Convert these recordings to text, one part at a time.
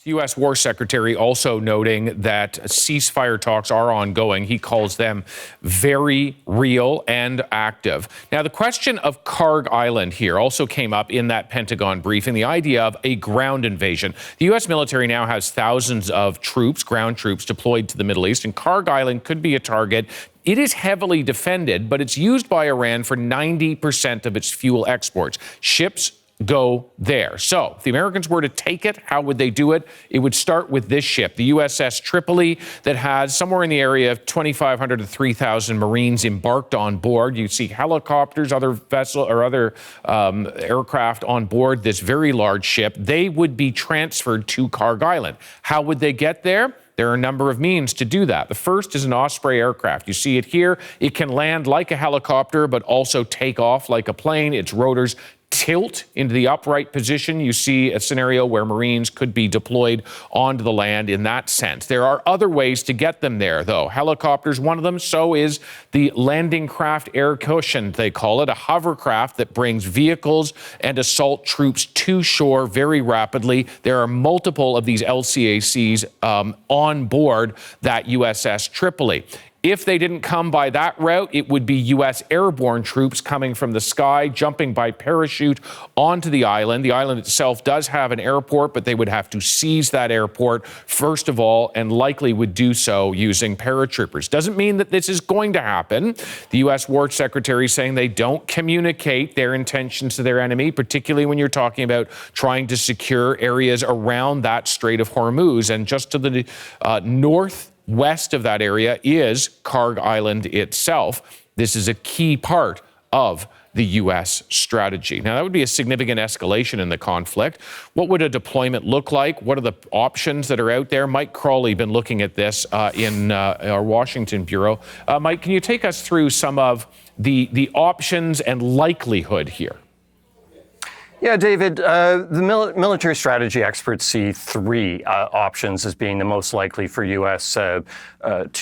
U.S. War Secretary also noting that ceasefire talks are ongoing. He calls them very real and active. Now, the question of Karg Island here also came up in that Pentagon briefing, the idea of a ground invasion. The U.S. military now has thousands of troops, ground troops, deployed to the Middle East, and Karg Island could be a target. It is heavily defended, but it's used by Iran for 90% of its fuel exports. Ships go there. So if the Americans were to take it, how would they do it? It would start with this ship, the USS Tripoli, that has somewhere in the area of 2,500 to 3,000 Marines embarked on board. You see helicopters, other vessel or other aircraft on board this very large ship. They would be transferred to Karg Island. How would they get there? There are a number of means to do that. The first is an Osprey aircraft. You see it here. It can land like a helicopter, but also take off like a plane. Its rotors tilt into the upright position. You see a scenario where Marines could be deployed onto the land in that sense. There are other ways to get them there, though. Helicopters, one of them. So is the landing craft air cushion, they call it, a hovercraft that brings vehicles and assault troops to shore very rapidly. There are multiple of these LCACs on board that USS Tripoli. If they didn't come by that route, it would be U.S. airborne troops coming from the sky, jumping by parachute onto the island. The island itself does have an airport, but they would have to seize that airport first of all, and likely would do so using paratroopers. Doesn't mean that this is going to happen. The U.S. War Secretary saying they don't communicate their intentions to their enemy, particularly when you're talking about trying to secure areas around that Strait of Hormuz. And just to the northwest of that area is Karg Island itself. This is a key part of the U.S. strategy. Now, that would be a significant escalation in the conflict. What would a deployment look like? What are the options that are out there? Mike Crawley been looking at this in our Washington bureau. Mike, can you take us through some of the options and likelihood here? Yeah, David, the military strategy experts see three options as being the most likely for U.S. To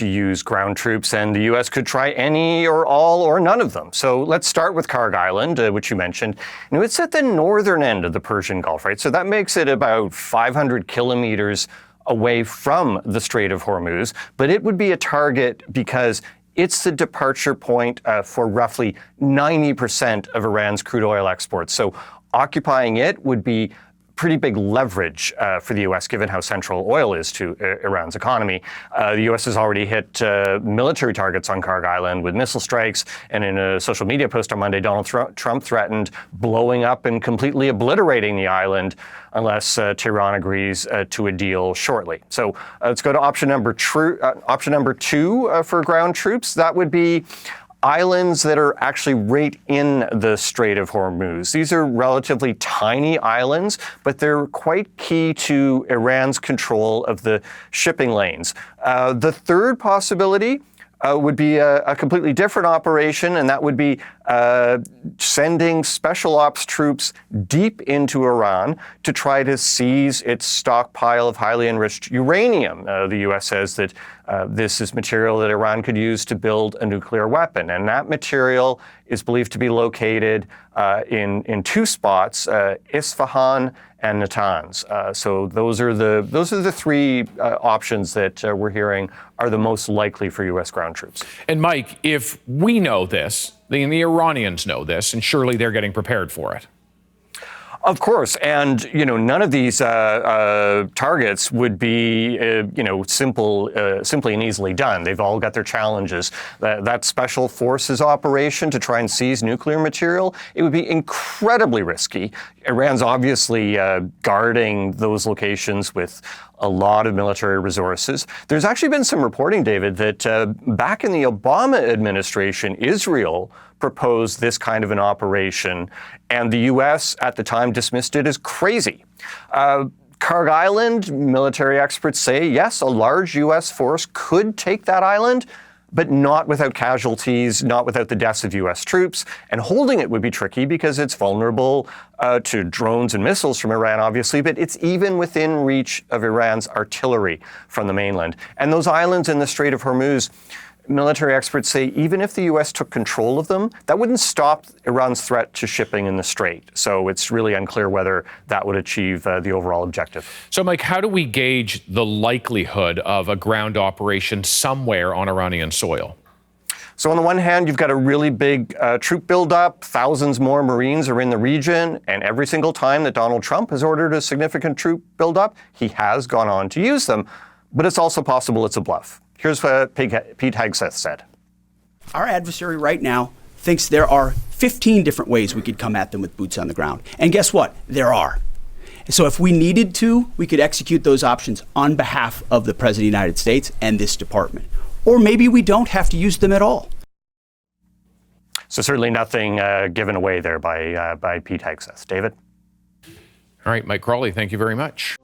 use ground troops, and the U.S. could try any or all or none of them. So let's start with Karg Island, which you mentioned. You know, it's at the northern end of the Persian Gulf, right? So that makes it about 500 kilometers away from the Strait of Hormuz, but it would be a target because it's the departure point for roughly 90% of Iran's crude oil exports. So occupying it would be pretty big leverage for the U.S., given how central oil is to Iran's economy. The U.S. has already hit military targets on Karg Island with missile strikes, and in a social media post on Monday, Donald Trump threatened blowing up and completely obliterating the island unless Tehran agrees to a deal shortly. So let's go to option number two for ground troops. That would be islands that are actually right in the Strait of Hormuz. These are relatively tiny islands, but they're quite key to Iran's control of the shipping lanes. The third possibility would be a completely different operation, and that would be sending special ops troops deep into Iran to try to seize its stockpile of highly enriched uranium. The U.S. says that this is material that Iran could use to build a nuclear weapon, and that material is believed to be located in two spots, Isfahan and Natanz. So those are the three options that we're hearing are the most likely for U.S. ground troops. And Mike, if we know this, then the Iranians know this, and surely they're getting prepared for it. Of course, and none of these targets would be simply and easily done. They've all got their challenges. That special forces operation to try and seize nuclear material, it would be incredibly risky. Iran's obviously guarding those locations with a lot of military resources. There's actually been some reporting, David, that back in the Obama administration, Israel proposed this kind of an operation, and the U.S. at the time dismissed it as crazy. Karg Island, military experts say, yes, a large U.S. force could take that island, but not without casualties, not without the deaths of U.S. troops. And holding it would be tricky because it's vulnerable to drones and missiles from Iran, obviously, but it's even within reach of Iran's artillery from the mainland. And those islands in the Strait of Hormuz, military experts say even if the U.S. took control of them, that wouldn't stop Iran's threat to shipping in the Strait. So it's really unclear whether that would achieve the overall objective. So, Mike, how do we gauge the likelihood of a ground operation somewhere on Iranian soil? So on the one hand, you've got a really big troop buildup. Thousands more Marines are in the region. And every single time that Donald Trump has ordered a significant troop buildup, he has gone on to use them. But it's also possible it's a bluff. Here's what Pete Hegseth said. Our adversary right now thinks there are 15 different ways we could come at them with boots on the ground. And guess what? There are. So if we needed to, we could execute those options on behalf of the President of the United States and this department. Or maybe we don't have to use them at all. So certainly nothing given away there by Pete Hegseth. David? All right, Mike Crawley, thank you very much.